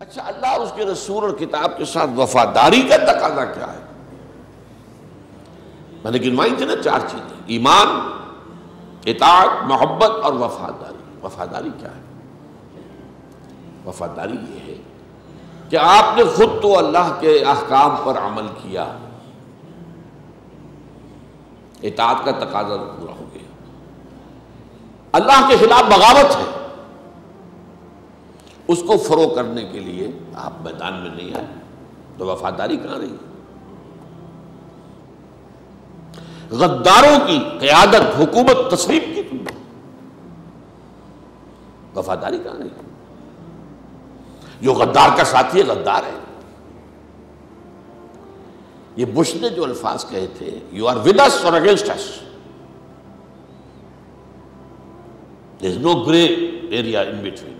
اچھا، اللہ اس کے رسول اور کتاب کے ساتھ وفاداری کا تقاضا کیا ہے؟ میں نے گنوائی تھی نا 4 چیزیں: ایمان، اطاعت، محبت اور وفاداری۔ وفاداری کیا ہے؟ وفاداری یہ ہے کہ آپ نے خود تو اللہ کے احکام پر عمل کیا، اطاعت کا تقاضا پورا ہو گیا، اللہ کے خلاف بغاوت ہے، اس کو فروغ کرنے کے لیے آپ میدان میں نہیں آئے، تو وفاداری کہاں رہی؟ غداروں کی قیادت، حکومت تسلیم کی تم نے، وفاداری کہاں رہی؟ جو غدار کا ساتھی ہے غدار ہے۔ یہ بش نے جو الفاظ کہے تھے، you are with us or against us, there is no grey area in between,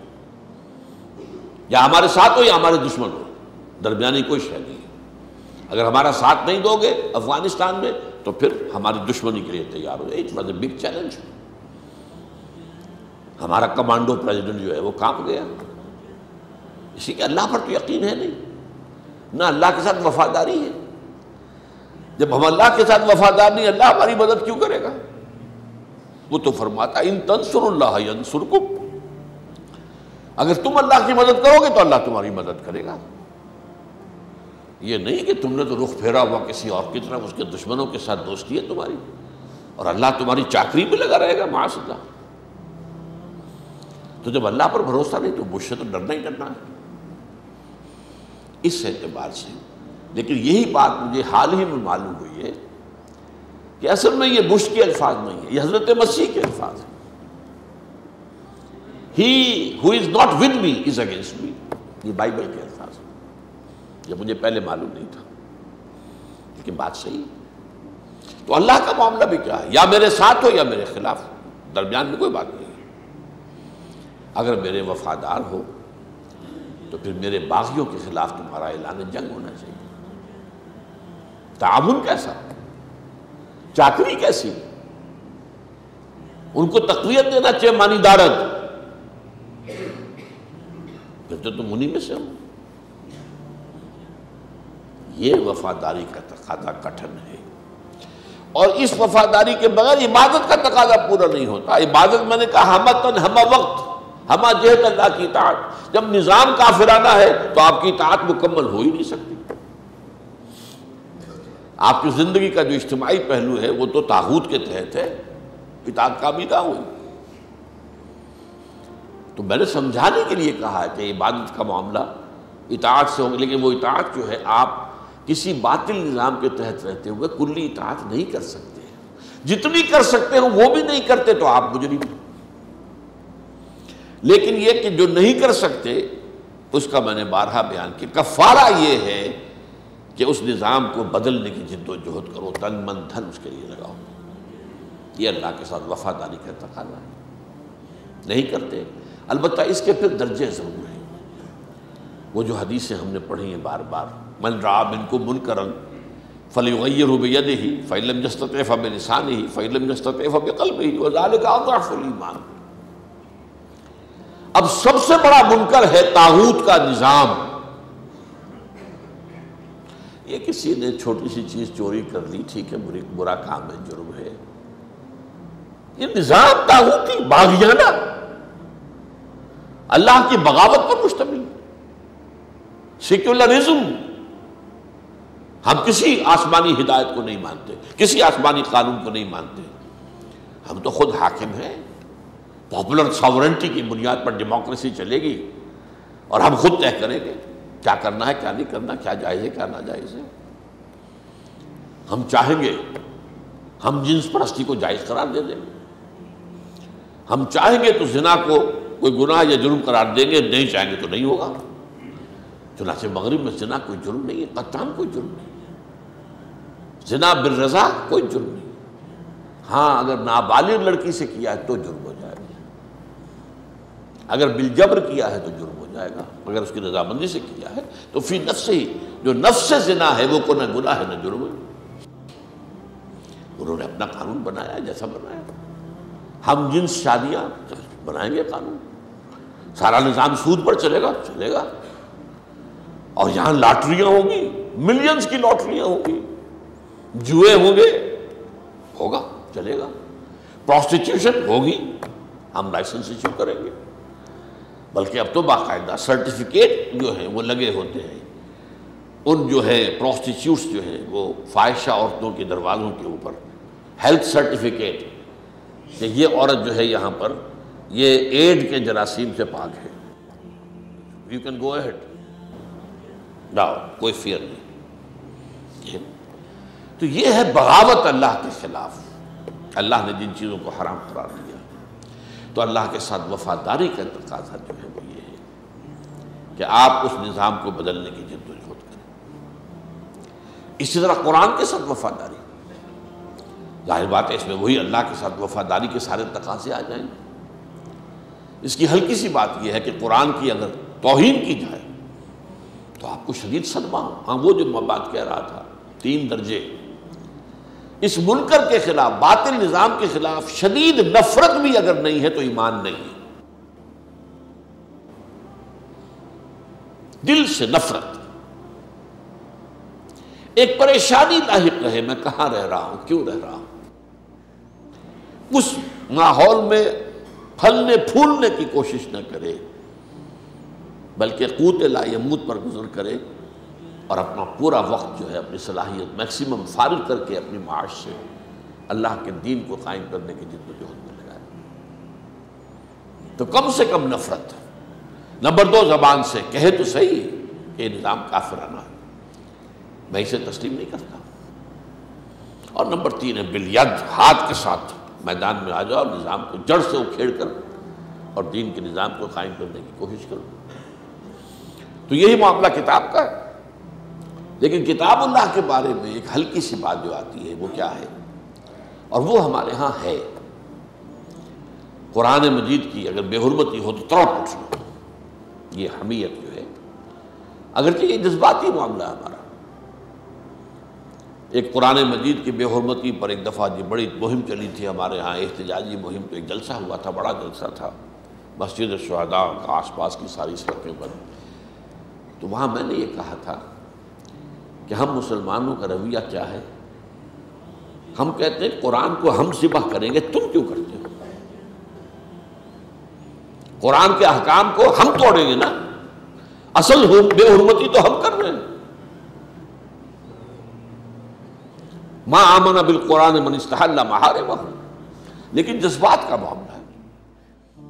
یا ہمارے ساتھ ہو یا ہمارے دشمن ہو، درمیانی کوئی شے نہیں ہے۔ اگر ہمارا ساتھ نہیں دو گے افغانستان میں تو پھر ہماری دشمنی کے لیے تیار ہو جائے۔ It was a big challenge. ہمارا کمانڈو پریزیڈنٹ جو ہے وہ کانپ گیا، اسی کہ اللہ پر تو یقین ہے نہیں، نہ اللہ کے ساتھ وفاداری ہے۔ جب ہم اللہ کے ساتھ وفادار نہیں، اللہ ہماری مدد کیوں کرے گا؟ وہ تو فرماتا ان تنصروا اللہ ینصرکم، اگر تم اللہ کی مدد کرو گے تو اللہ تمہاری مدد کرے گا۔ یہ نہیں کہ تم نے تو رخ پھیرا ہوا کسی اور کی طرف، اس کے دشمنوں کے ساتھ دوستی ہے تمہاری، اور اللہ تمہاری چاکری میں لگا رہے گا، معاذ اللہ۔ تو جب اللہ پر بھروسہ نہیں تو مجھ سے تو ڈرنا ہی ڈرنا ہے اس اعتبار سے۔ لیکن یہی بات مجھے حال ہی میں معلوم ہوئی ہے کہ اصل میں یہ بش کے الفاظ نہیں ہے، یہ حضرت مسیح کے الفاظ ہیں۔ He who is not with me is against me، یہ بائبل کے الفاظ ہیں۔ یہ مجھے پہلے معلوم نہیں تھا، لیکن بات صحیح۔ تو اللہ کا معاملہ بھی کیا ہے؟ یا میرے ساتھ ہو یا میرے خلاف، درمیان میں کوئی بات نہیں ہے۔ اگر میرے وفادار ہو تو پھر میرے باغیوں کے خلاف تمہارا اعلان جنگ ہونا چاہیے۔ تعاون کیسا؟ چاکری کیسی؟ ان کو تقویت دینا چاہیے، مانی دارت، پھر تو تم انہی میں سے ہو۔ یہ وفاداری کا تقاضا کٹھن ہے، اور اس وفاداری کے بغیر عبادت کا تقاضا پورا نہیں ہوتا۔ عبادت میں نے کہا ہمتن، ہمہ وقت، ہمہ جہت اللہ کی اطاعت۔ جب نظام کافرانہ ہے تو آپ کی اطاعت مکمل ہو ہی نہیں سکتی۔ آپ کی زندگی کا جو اجتماعی پہلو ہے وہ تو طاغوت کے تحت ہے، اطاعت کامیاب نہ ہوئی۔ تو میں نے سمجھانے کے لیے کہا ہے کہ عبادت کا معاملہ اطاعت سے ہوگا، لیکن وہ اطاعت جو ہے آپ کسی باطل نظام کے تحت رہتے ہوئے کلی اطاعت نہیں کر سکتے، جتنی کر سکتے ہو وہ بھی نہیں کرتے تو آپ مجرم ہیں۔ لیکن یہ کہ جو نہیں کر سکتے اس کا میں نے بارہا بیان کیا، کفارہ یہ ہے کہ اس نظام کو بدلنے کی جد و جہد کرو، تن من دھن اس کے لیے لگاؤ۔ یہ اللہ کے ساتھ وفاداری کا تقاضا ہے، نہیں کرتے۔ البتہ اس کے پھر درجے ضرور ہیں، وہ جو حدیثیں ہم نے پڑھی ہیں بار بار، من رأى منکم منکرا فلیغیرہ بیدہ فإن لم یستطع فبلسانہ فإن لم یستطع فبقلبہ وذلک اضعف الایمان۔ اب سب سے بڑا منکر ہے طاغوت کا نظام۔ یہ کسی نے چھوٹی سی چیز چوری کر لی، ٹھیک ہے، برا کام ہے، جرم ہے۔ یہ نظام طاغوتی باغیانہ اللہ کی بغاوت پر مشتمل، سیکولرزم۔ ہم کسی آسمانی ہدایت کو نہیں مانتے، کسی آسمانی قانون کو نہیں مانتے، ہم تو خود حاکم ہیں۔ پاپولر ساورنٹی کی بنیاد پر ڈیموکریسی چلے گی اور ہم خود طے کریں گے کیا کرنا ہے، کیا نہیں کرنا، کیا جائز ہے، کیا ناجائز ہے۔ ہم چاہیں گے ہم جنس پرستی کو جائز قرار دے دیں گے، ہم چاہیں گے تو زنا کو کوئی گناہ یا جرم قرار دیں گے، نہیں چاہیں گے تو نہیں ہوگا۔ چنانچہ مغرب میں زنا کوئی جرم نہیں ہے، قطعاً کوئی جرم نہیں ہے، زنا بالرضا کوئی جرم نہیں۔ ہاں اگر نابالغ لڑکی سے کیا ہے تو جرم ہو جائے گا، اگر بالجبر کیا ہے تو جرم ہو جائے گا، اگر اس کی رضامندی سے کیا ہے تو فی نفس ہی، جو نفس سے زنا ہے وہ کو نہ گناہ ہے نہ جرم ہے۔ انہوں نے اپنا قانون بنایا جیسا بنایا، ہم جنس شادیاں بنائیں گے قانون، سارا نظام سود پر چلے گا، چلے گا۔ اور یہاں لاٹریاں ہوں گی، ملینز کی لاٹریاں ہوں گی، جوئے ہوں گے، ہوگا، چلے گا، پروسٹیٹیوشن ہوگی، ہم لائسنس ایشو کریں گے، بلکہ اب تو باقاعدہ سرٹیفکیٹ جو ہیں وہ لگے ہوتے ہیں ان جو ہے پروسٹیٹیوٹس جو ہیں وہ فاحشہ عورتوں کے دروازوں کے اوپر، ہیلتھ سرٹیفکیٹ کہ یہ عورت جو ہے یہاں پر یہ ایڈ کے جراثیم سے پاک ہے، you can go ahead, now کوئی فیئر نہیں۔ تو یہ ہے بغاوت اللہ کے خلاف، اللہ نے جن چیزوں کو حرام قرار دیا۔ تو اللہ کے ساتھ وفاداری کا تقاضا جو ہے وہ یہ ہے کہ آپ اس نظام کو بدلنے کی جدوجہد کریں۔ اسی طرح قرآن کے ساتھ وفاداری، ظاہر بات ہے اس میں وہی اللہ کے ساتھ وفاداری کے سارے تقاضے آ جائیں گے۔ اس کی ہلکی سی بات یہ ہے کہ قرآن کی اگر توہین کی جائے تو آپ کو شدید صدمہ ہو۔ ہاں وہ جو میں بات کہہ رہا تھا 3 درجے، اس منکر کے خلاف، باطل نظام کے خلاف شدید نفرت بھی اگر نہیں ہے تو ایمان نہیں ہے، دل سے نفرت، ایک پریشانی لاحق رہے میں کہاں رہ رہا ہوں، کیوں رہ رہا ہوں، اس ماحول میں پھلنے پھولنے کی کوشش نہ کرے بلکہ قوت لا یموت پر گزر کرے اور اپنا پورا وقت جو ہے اپنی صلاحیت میکسیمم فارغ کر کے اپنی معاش سے اللہ کے دین کو قائم کرنے کی جدوجہد میں لگائے۔ تو کم سے کم نفرت۔ نمبر 2، زبان سے کہے تو صحیح کہ یہ نظام کافرانہ ہے، میں اسے تسلیم نہیں کرتا۔ اور نمبر 3 ہے بالید، ہاتھ کے ساتھ میدان میں آ جاؤ اور نظام کو جڑ سے اکھیڑ کر اور دین کے نظام کو قائم کرنے کی کوشش کرو۔ تو یہی معاملہ کتاب کا ہے۔ لیکن کتاب اللہ کے بارے میں ایک ہلکی سی بات جو آتی ہے وہ کیا ہے، اور وہ ہمارے ہاں ہے، قرآن مجید کی اگر بے حرمتی ہو تو تڑپ اٹھنا، یہ حمیت جو ہے، اگرچہ یہ جذباتی معاملہ ہے ہمارا۔ ایک قرآن مجید کی بے حرمتی پر ایک دفعہ جو بڑی مہم چلی تھی ہمارے ہاں، احتجاجی مہم، تو ایک جلسہ ہوا تھا، بڑا جلسہ تھا مسجد الشہداء کا آس پاس کی ساری سڑکیں پر۔ تو وہاں میں نے یہ کہا تھا کہ ہم مسلمانوں کا رویہ کیا ہے، ہم کہتے ہیں قرآن کو ہم ذبح کریں گے، تم کیوں کرتے ہو؟ قرآن کے احکام کو ہم توڑیں گے نا، اصل بے حرمتی تو ہم کر رہے ہیں۔ ما آمن بالقرآن من استحل محارمہ، لیکن جذبات کا معاملہ ہے۔